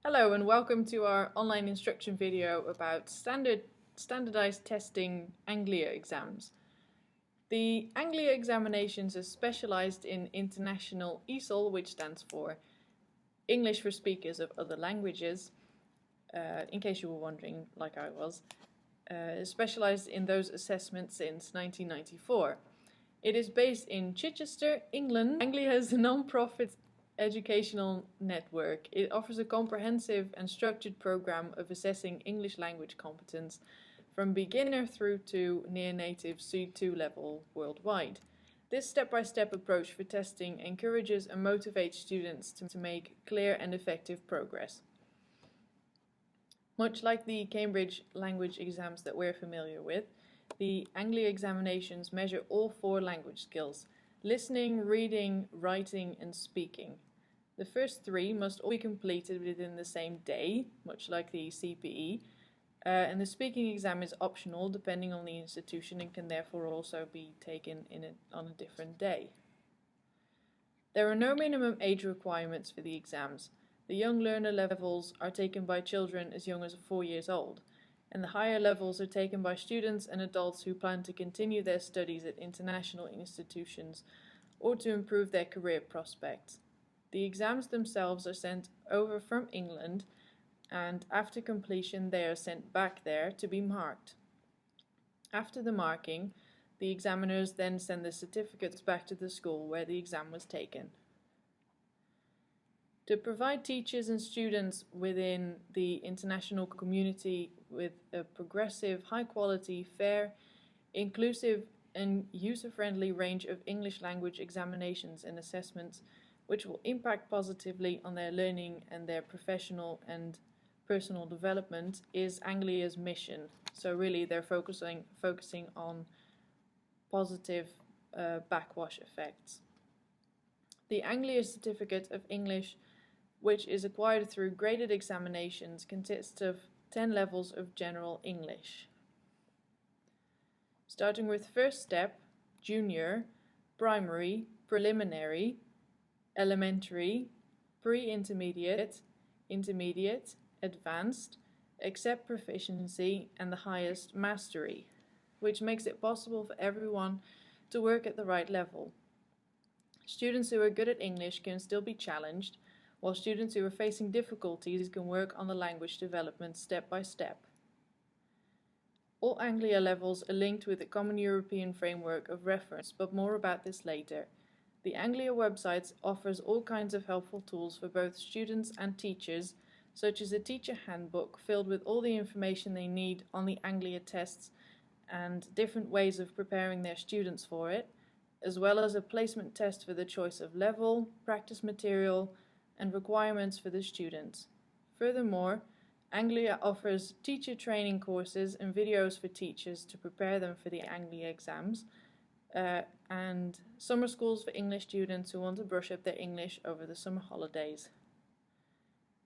Hello and welcome to our online instruction video about standardized testing Anglia exams. The Anglia examinations are specialized in International ESOL, which stands for English for Speakers of Other Languages, in case you were wondering, like I was, specialized in those assessments since 1994. It is based in Chichester, England. Anglia is a non-profit educational network. It offers a comprehensive and structured program of assessing English language competence from beginner through to near-native C2 level worldwide. This step-by-step approach for testing encourages and motivates students to make clear and effective progress. Much like the Cambridge language exams that we're familiar with, the Anglia examinations measure all four language skills: listening, reading, writing, and speaking. The first three must all be completed within the same day, much like the CPE, and the speaking exam is optional depending on the institution and can therefore also be taken on a different day. There are no minimum age requirements for the exams. The young learner levels are taken by children as young as 4 years old, and the higher levels are taken by students and adults who plan to continue their studies at international institutions or to improve their career prospects. The exams themselves are sent over from England, and after completion they are sent back there to be marked. After the marking, the examiners then send the certificates back to the school where the exam was taken. To provide teachers and students within the international community with a progressive, high-quality, fair, inclusive, and user-friendly range of English language examinations and assessments, which will impact positively on their learning and their professional and personal development, is Anglia's mission. So really, they're focusing on positive backwash effects. The Anglia Certificate of English, which is acquired through graded examinations, consists of 10 levels of general English. Starting with first step, junior, primary, preliminary, elementary, pre-intermediate, intermediate, advanced, except proficiency, and the highest, mastery, which makes it possible for everyone to work at the right level. Students who are good at English can still be challenged, while students who are facing difficulties can work on the language development step by step. All Anglia levels are linked with a common European framework of reference, but more about this later. The Anglia website offers all kinds of helpful tools for both students and teachers, such as a teacher handbook filled with all the information they need on the Anglia tests and different ways of preparing their students for it, as well as a placement test for the choice of level, practice material, and requirements for the students. Furthermore, Anglia offers teacher training courses and videos for teachers to prepare them for the Anglia exams, and summer schools for English students who want to brush up their English over the summer holidays.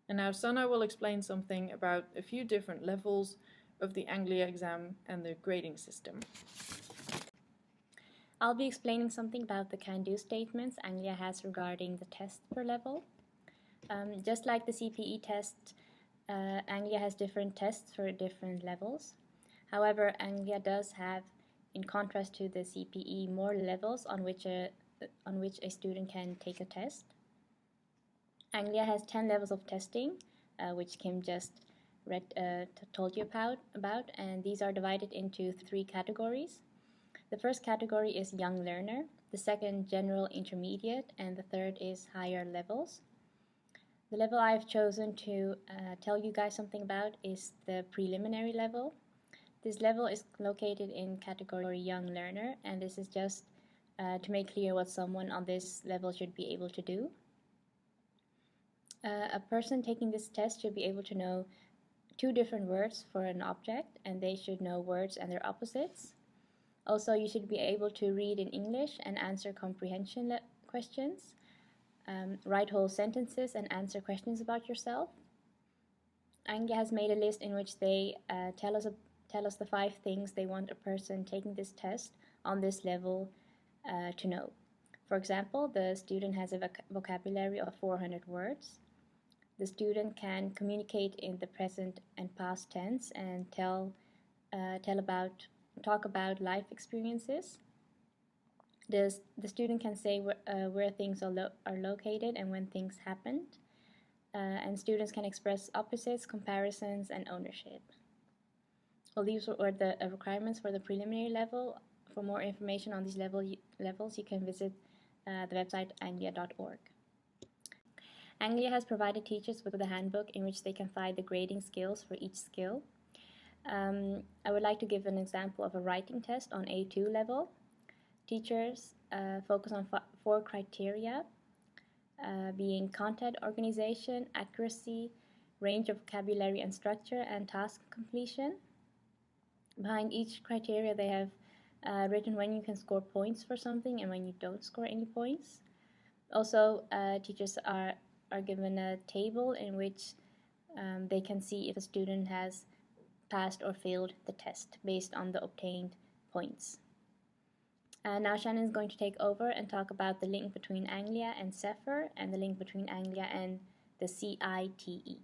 And now Sana will explain something about a few different levels of the Anglia exam and the grading system. I'll be explaining something about the can-do statements Anglia has regarding the test per level. Just like the CPE test, Anglia has different tests for different levels. However, Anglia does have, in contrast to the CPE, more levels on which a student can take a test. Anglia has 10 levels of testing, which Kim just told you about, and these are divided into 3 categories. The first category is young learner, the second general intermediate, and the third is higher levels. The level I've chosen to tell you guys something about is the preliminary level. This level is located in category young learner, and this is just to make clear what someone on this level should be able to do. A person taking this test should be able to know 2 different words for an object, and they should know words and their opposites. Also, you should be able to read in English and answer comprehension questions, write whole sentences and answer questions about yourself. Anglia has made a list in which they tell us the 5 things they want a person taking this test on this level to know. For example, the student has a vocabulary of 400 words. The student can communicate in the present and past tense and talk about life experiences. The student can say where things are located and when things happened. And students can express opposites, comparisons, and ownership. Well, these were the requirements for the preliminary level. For more information on these levels, you can visit the website anglia.org. Anglia has provided teachers with a handbook in which they can find the grading skills for each skill. I would like to give an example of a writing test on A2 level. Teachers focus on 4 criteria, being content organization, accuracy, range of vocabulary and structure, and task completion. Behind each criteria, they have written when you can score points for something and when you don't score any points. Also, teachers are given a table in which they can see if a student has passed or failed the test based on the obtained points. Now Shannon is going to take over and talk about the link between Anglia and CEFR and the link between Anglia and the CITE.